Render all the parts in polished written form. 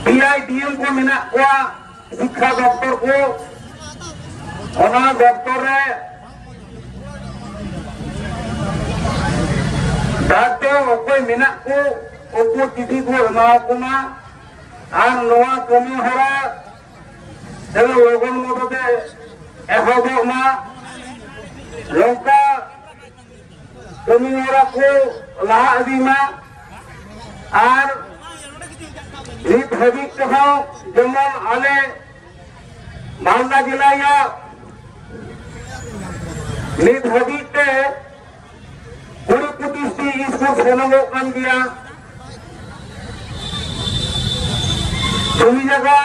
DIDM को मेना को शिक्षा दफ्तर को ओना दफ्तर रे दाते ओकोय मेना को ओको चिठी को एमाव कुमा आर नोआ कमी हरा जब लोगन मोदते एहोबो मा लोका कमी हरा को लाहा अदीमा आर नित हबीब तहौ जेमन आले मालदा जिला या नित हबीब ते 20-25 स्कूल सेनगो कान गया जमी जगह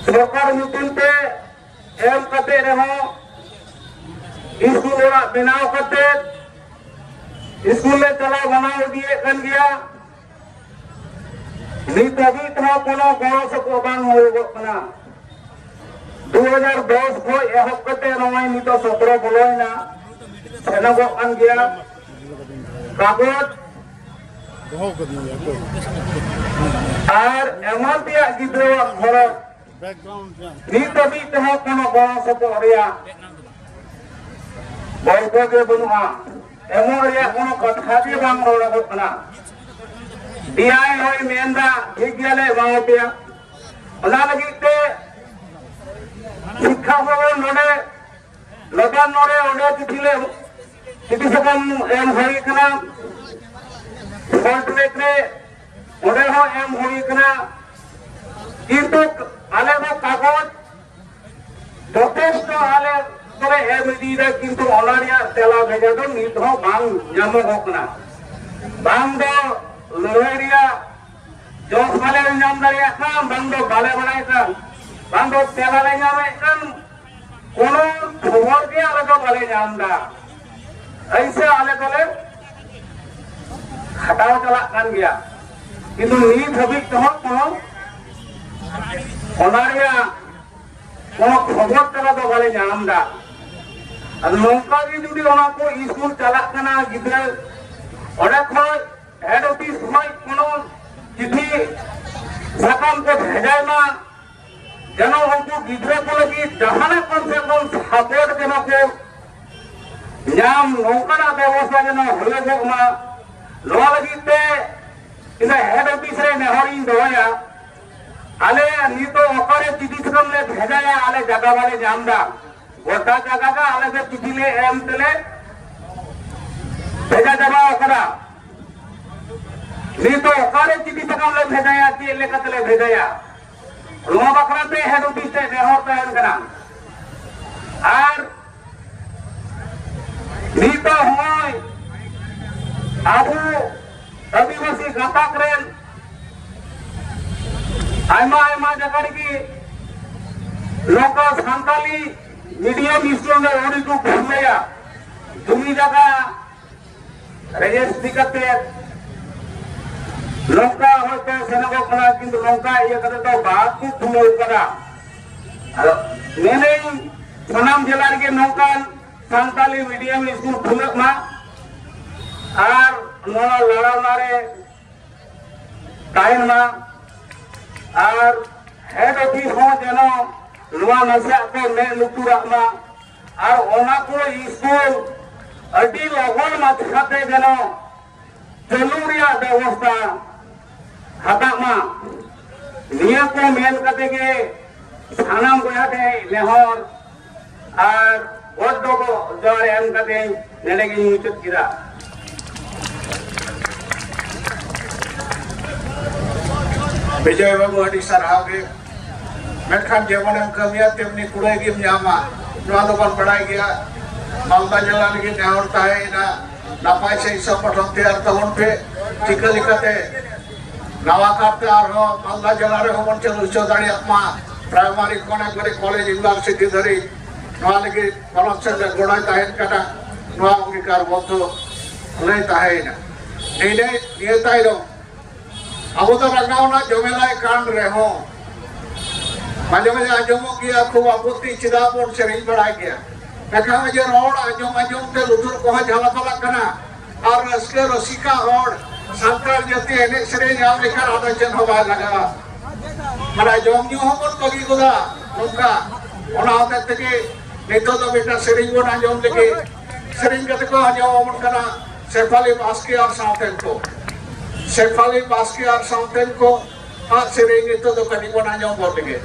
सरकार नुतुन ते एम कते रहो स्कूल ओरा बनाव कते स्कूल ले चला बनाव दिए कान गया नित हबीब तहौ कोनो गणो सको बांग होइगो कना 2010 को एहब कते नय नितो 17 बोलोइना सेनगो कान गया कागज और एमन दिया गिद्रो घर नित हबीब तहौ कोनो गणो सको रिया बयको गे बनुआ एमन रिया कोनो कथा जे बांग रोड़गो कना DI होय मेंदा ठीक गेले बावतिया ओना लगिते शिक्षा भवन नोडे लबान नोडे ओडे चिठिले चिठी सकम एम होई कना फॉल्ट रे ओडे हो एम होई कना किंतु आले दो कागज যথেষ্ট आले तोरे एम दीदा किंतु ओना रिया तेला भेजा दो नित हो बांग जामो होकना बांग दो लोहेरिया जोश वाले नाम दरिया काम बंदो बाले बनाए का बंदो तेला ले नामे कन कोनो खबर के आले तो बाले नामदा ऐसे आले तले खटाव चला कान गया किंतु नीत हबीब तो कोनो ओनारिया कोनो खबर तेला तो बाले नामदा अब नौका की जुड़ी ओना को स्कूल चला कना गिद्रे ओडे खोय हेड ऑफिस होय कोनो चिठी साकाम को भेजायमा जनो उनको गिद्रे को लगी जहाने कम से कम सपोर्ट जनो को नाम नौकरा व्यवस्था जनो होले गोमा लो लगीते इना हेड ऑफिस रे नेहरी दोया आले नीतो ओकरे चिठी सकम ले भेजाया आले जगह वाले जामदा गोटा जगह का आले से चिठी ले एम तले भेजा जमा ओकरा नीतो ओकरे चिठी सकम ले भेजाया कि लेकत ले भेजाया लो बकरा पे हेड ऑफिस से नेहर तहन करा आर नीतो होय आबू आदिवासी गाताक रेन आयमा आयमा जगह की लोका सांताली मीडियम स्कूल में ओडी को घुमया जमी जगह रजिस्ट्री करते लोका होते सेनगो कना किंतु लोका ये करे तो बात को थुमो करा मैंने सनाम जिला के नौका सांताली मीडियम स्कूल खुलक मा आर नोना लड़ा मारे टाइम मा आर हेड ऑफिस हो जनो लुआ नसा को ने लुकुरा मा आर ओना को स्कूल अडी लगन मा खाते जनो चलुरिया व्यवस्था हाता मा निया को मेन कते के सानाम को याते नेहर आर वडो को जरे एम कते नेले के मुचत किरा विजय बाबू अडी सरहाव के मेखान जेवन एम कमिया तेमनी कुड़े गिम जामा नवा दो बन पढ़ाई गया मालदा जिला लगी नेहर ताहे ना नापाय से संगठन तैयार तवन पे टिका लिखते नवा काटे आर हो मालदा जिला रे हो मन चलु चो दाड़ी आत्मा प्राइमरी कोने करे कॉलेज यूनिवर्सिटी धरी नवा लगी कॉलेज से गोड़ा ताहे कटा नवा अंगीकार बतो ले ताहे ना नेने नियताई रो अब तो रंगावना जमेलाय कांड रे हो माजे माजे आजमो किया खूब आपत्ति चिदापुर से नहीं बढ़ा गया देखा मुझे रोड आजम आजम ते लुथुर को झाला फला कना और रस्के रसिका और सांतार जाति एने सेरें नाम लेकर आना चल हवा लगा मरा जोम न्यू हमन बगी गुदा उनका उना होते तके नेतो तो बेटा सेरें वो ना जोम लेके सेरें कते को आजो हमन कना शेफाली बास्के और साउथन को शेफाली बास्के और साउथन को हाथ सेरें नेतो तो कनी वो ना जोम बोल लेके